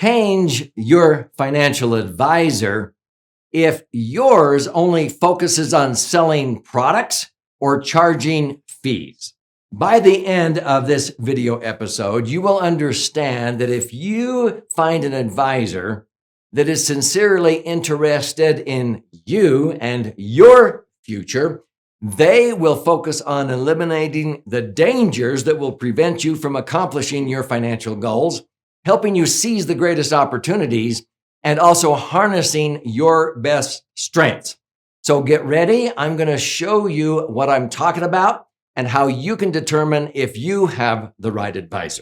change your financial advisor if yours only focuses on selling products or charging fees. By the end of this video episode, you will understand that if you find an advisor that is sincerely interested in you and your future, they will focus on eliminating the dangers that will prevent you from accomplishing your financial goals, helping you seize the greatest opportunities, and also harnessing your best strengths. So get ready. I'm going to show you what I'm talking about and how you can determine if you have the right advisor.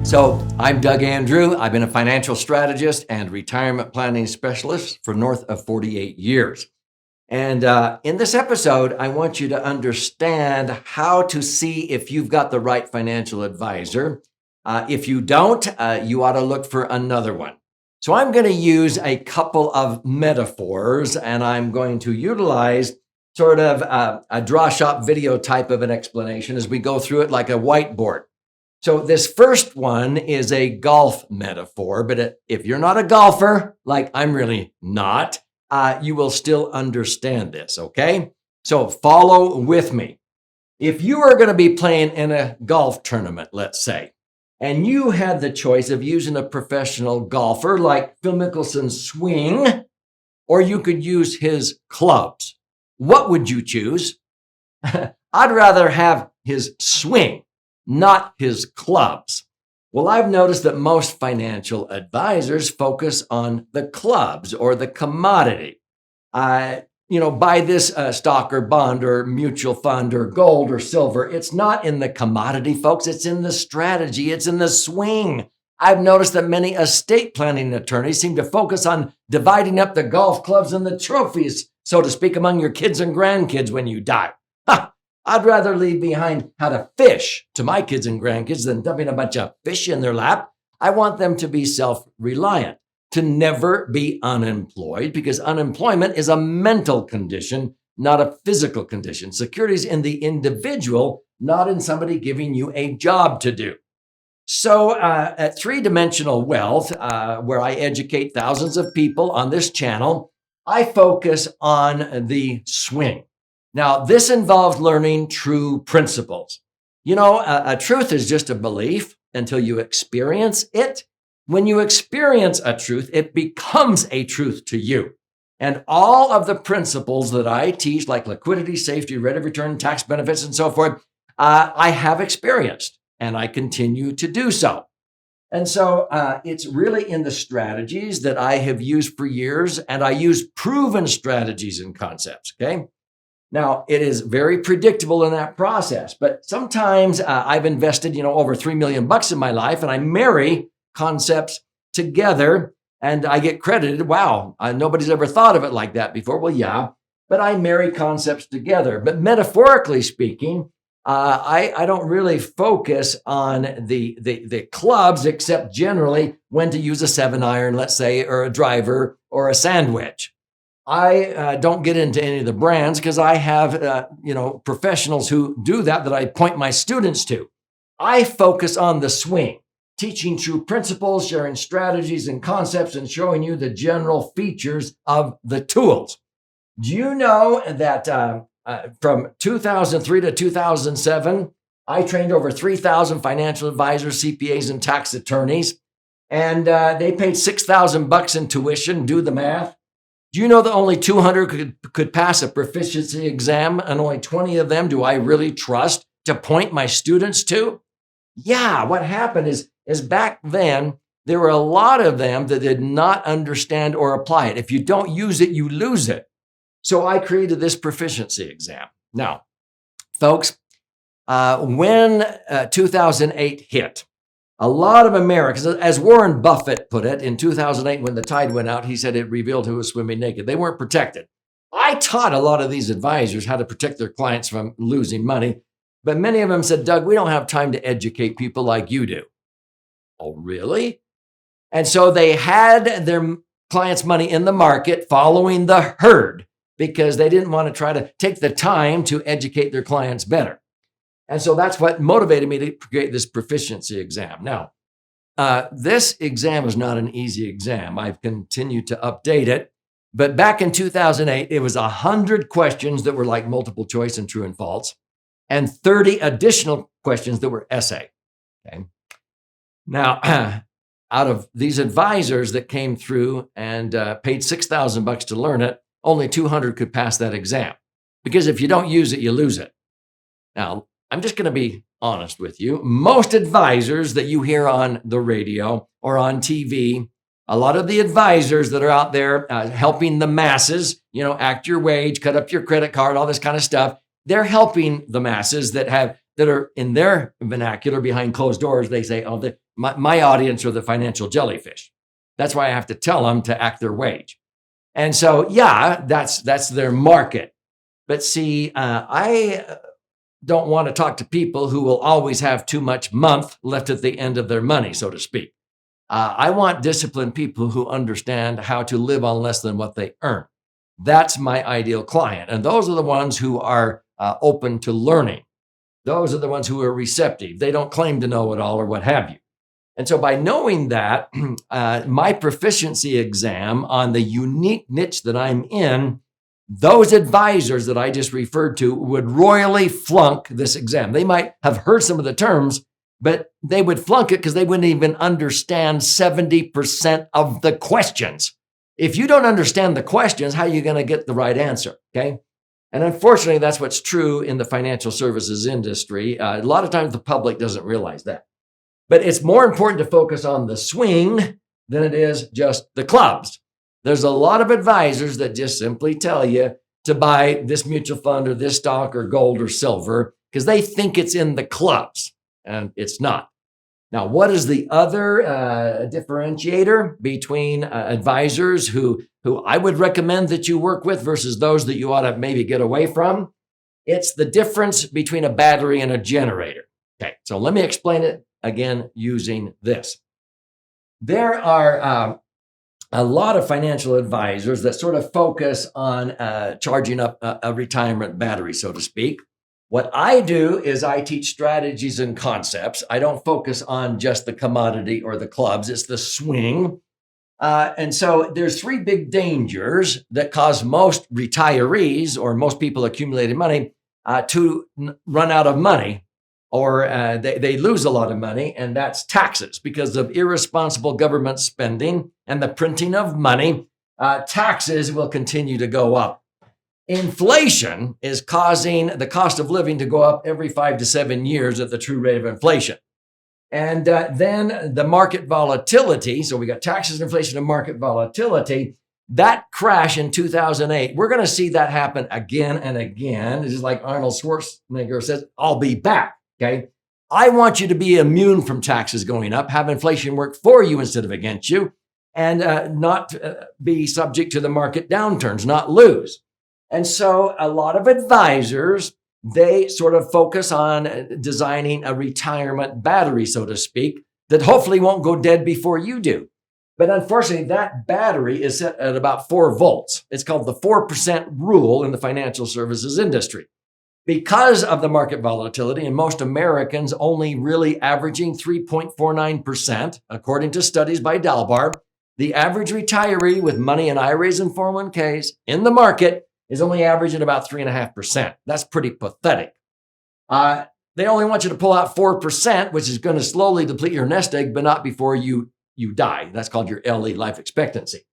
So I'm Doug Andrew. I've been a financial strategist and retirement planning specialist for north of 48 years. And in this episode, I want you to understand how to see if you've got the right financial advisor. If you don't, you ought to look for another one. So I'm going to use a couple of metaphors, and I'm going to utilize sort of a draw shop video type of an explanation as we go through it like a whiteboard. So this first one is a golf metaphor, but if you're not a golfer, like I'm really not, you will still understand this, okay? So follow with me. If you are going to be playing in a golf tournament, let's say, and you had the choice of using a professional golfer like Phil Mickelson's swing, or you could use his clubs, what would you choose? I'd rather have his swing, not his clubs. Well, I've noticed that most financial advisors focus on the clubs or the commodity. Buy this stock or bond or mutual fund or gold or silver. It's not in the commodity, folks. It's in the strategy. It's in the swing. I've noticed that many estate planning attorneys seem to focus on dividing up the golf clubs and the trophies, so to speak, among your kids and grandkids when you die. I'd rather leave behind how to fish to my kids and grandkids than dumping a bunch of fish in their lap. I want them to be self-reliant, to never be unemployed, because unemployment is a mental condition, not a physical condition. Security is in the individual, not in somebody giving you a job to do. So at Three-Dimensional Wealth, where I educate thousands of people on this channel, I focus on the swing. Now, this involves learning true principles. A truth is just a belief until you experience it. When you experience a truth, it becomes a truth to you. And all of the principles that I teach, like liquidity, safety, rate of return, tax benefits, and so forth, I have experienced, and I continue to do so. And so it's really in the strategies that I have used for years, and I use proven strategies and concepts, okay? Now, it is very predictable in that process, but sometimes I've invested, over $3 million in my life, and I marry concepts together and I get credited. Wow, nobody's ever thought of it like that before. Well, yeah, but I marry concepts together. But metaphorically speaking, I don't really focus on the clubs, except generally when to use a 7-iron, let's say, or a driver or a sand wedge. I don't get into any of the brands because I have, professionals who do that I point my students to. I focus on the swing, teaching true principles, sharing strategies and concepts, and showing you the general features of the tools. Do you know that from 2003 to 2007, I trained over 3,000 financial advisors, CPAs, and tax attorneys, and they paid $6,000 in tuition. Do the math. Do you know that only 200 could pass a proficiency exam, and only 20 of them do I really trust to point my students to? Yeah, what happened is back then, there were a lot of them that did not understand or apply it. If you don't use it, you lose it. So I created this proficiency exam. Now, folks, when 2008 hit, a lot of Americans, as Warren Buffett put it in 2008, when the tide went out, he said it revealed who was swimming naked. They weren't protected. I taught a lot of these advisors how to protect their clients from losing money, but many of them said, Doug, we don't have time to educate people like you do. Oh, really? And so they had their clients' money in the market following the herd. because they didn't want to try to take the time to educate their clients better. And so that's what motivated me to create this proficiency exam. Now, this exam is not an easy exam. I've continued to update it. But back in 2008, it was 100 questions that were like multiple choice and true and false, and 30 additional questions that were essay. Okay. Now, out of these advisors that came through and paid $6,000 to learn it, only 200 could pass that exam. Because if you don't use it, you lose it. Now, I'm just going to be honest with you. Most advisors that you hear on the radio or on TV, a lot of the advisors that are out there helping the masses, act your wage, cut up your credit card, all this kind of stuff, they're helping the masses that are in their vernacular behind closed doors. They say, oh, my audience are the financial jellyfish. That's why I have to tell them to act their wage. And so, yeah, that's their market. But see, I don't want to talk to people who will always have too much month left at the end of their money, so to speak. I want disciplined people who understand how to live on less than what they earn. That's my ideal client. And those are the ones who are open to learning. Those are the ones who are receptive. They don't claim to know it all or what have you. And so by knowing that, my proficiency exam on the unique niche that I'm in, those advisors that I just referred to would royally flunk this exam. They might have heard some of the terms, but they would flunk it because they wouldn't even understand 70% of the questions. If you don't understand the questions, how are you going to get the right answer? Okay. And unfortunately, that's what's true in the financial services industry. A lot of times the public doesn't realize that. But it's more important to focus on the swing than it is just the clubs. There's a lot of advisors that just simply tell you to buy this mutual fund or this stock or gold or silver because they think it's in the clubs, and it's not. Now, what is the other differentiator between advisors who I would recommend that you work with versus those that you ought to maybe get away from? It's the difference between a battery and a generator. Okay, so let me explain it again using this. There are a lot of financial advisors that sort of focus on charging up a retirement battery, so to speak. What I do is I teach strategies and concepts. I don't focus on just the commodity or the clubs. It's the swing. And so there's three big dangers that cause most retirees or most people accumulating money to run out of money, or they lose a lot of money, and that's taxes. Because of irresponsible government spending and the printing of money, taxes will continue to go up. Inflation is causing the cost of living to go up every 5 to 7 years at the true rate of inflation. And then the market volatility, so we got taxes, inflation, and market volatility, that crash in 2008, we're going to see that happen again and again. It's just like Arnold Schwarzenegger says, I'll be back, okay? I want you to be immune from taxes going up, have inflation work for you instead of against you, and not be subject to the market downturns, not lose. And so a lot of advisors, they sort of focus on designing a retirement battery, so to speak, that hopefully won't go dead before you do. But unfortunately, that battery is set at about 4 volts. It's called the 4% rule in the financial services industry. Because of the market volatility, and most Americans only really averaging 3.49%, according to studies by Dalbar, the average retiree with money in IRAs and 401ks in the market is only averaging about 3.5%. That's pretty pathetic. They only want you to pull out 4%, which is going to slowly deplete your nest egg, but not before you die. That's called your LE, life expectancy.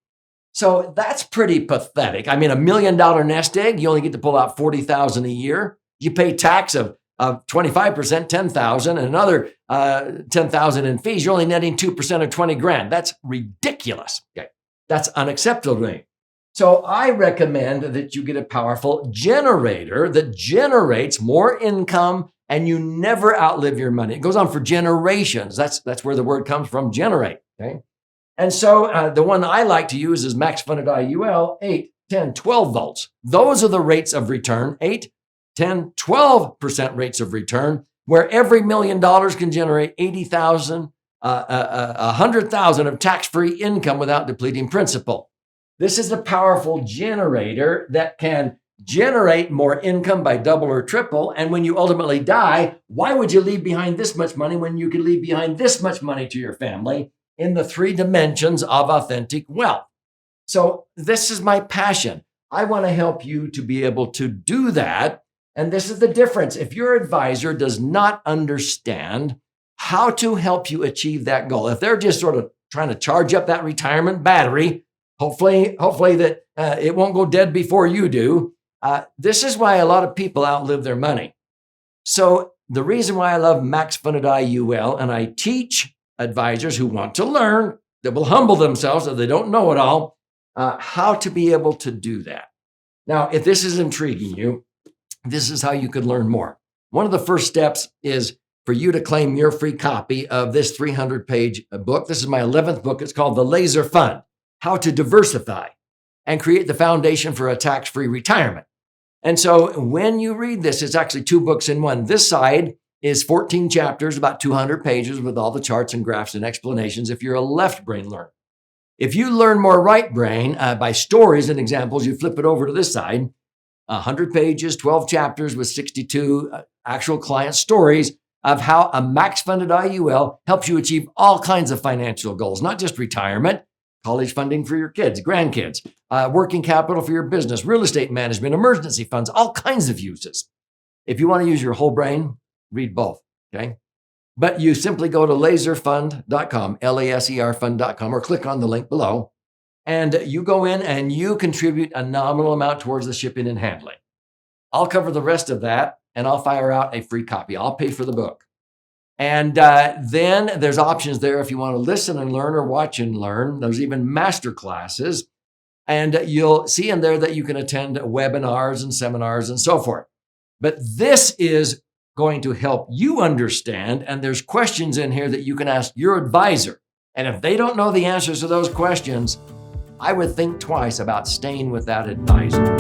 So that's pretty pathetic. I mean, $1 million nest egg, you only get to pull out $40,000 a year. You pay tax of 25%, $10,000, and another $10,000 in fees. You're only netting 2% of $20,000. That's ridiculous. Okay, that's unacceptable to me. So I recommend that you get a powerful generator that generates more income, and you never outlive your money. It goes on for generations. That's where the word comes from, generate. Okay. And so the one I like to use is max funded IUL, 8, 10, 12 volts. Those are the rates of return, 8, 10, 12% rates of return, where every $1 million can generate 80,000, 100,000 of tax-free income without depleting principal. This is a powerful generator that can generate more income by double or triple. And when you ultimately die, why would you leave behind this much money when you could leave behind this much money to your family in the 3 dimensions of authentic wealth? So this is my passion. I want to help you to be able to do that. And this is the difference. If your advisor does not understand how to help you achieve that goal, if they're just sort of trying to charge up that retirement battery, hopefully that it won't go dead before you do. This is why a lot of people outlive their money. So the reason why I love Max Funded IUL, and I teach advisors who want to learn, that will humble themselves if they don't know it all, how to be able to do that. Now, if this is intriguing you, this is how you could learn more. One of the first steps is for you to claim your free copy of this 300-page book. This is my 11th book. It's called The Laser Fund: How to Diversify and Create the Foundation for a Tax-Free Retirement. And so when you read this, it's actually 2 books in one. This side is 14 chapters, about 200 pages with all the charts and graphs and explanations if you're a left brain learner. If you learn more right brain by stories and examples, you flip it over to this side, 100 pages, 12 chapters with 62 actual client stories of how a max funded IUL helps you achieve all kinds of financial goals, not just retirement, college funding for your kids, grandkids, working capital for your business, real estate management, emergency funds, all kinds of uses. If you want to use your whole brain, read both, okay? But you simply go to laserfund.com, laserfund.com, or click on the link below, and you go in and you contribute a nominal amount towards the shipping and handling. I'll cover the rest of that, and I'll fire out a free copy. I'll pay for the book. And then there's options there if you want to listen and learn or watch and learn. There's even master classes. And you'll see in there that you can attend webinars and seminars and so forth. But this is going to help you understand. And there's questions in here that you can ask your advisor. And if they don't know the answers to those questions, I would think twice about staying with that advisor.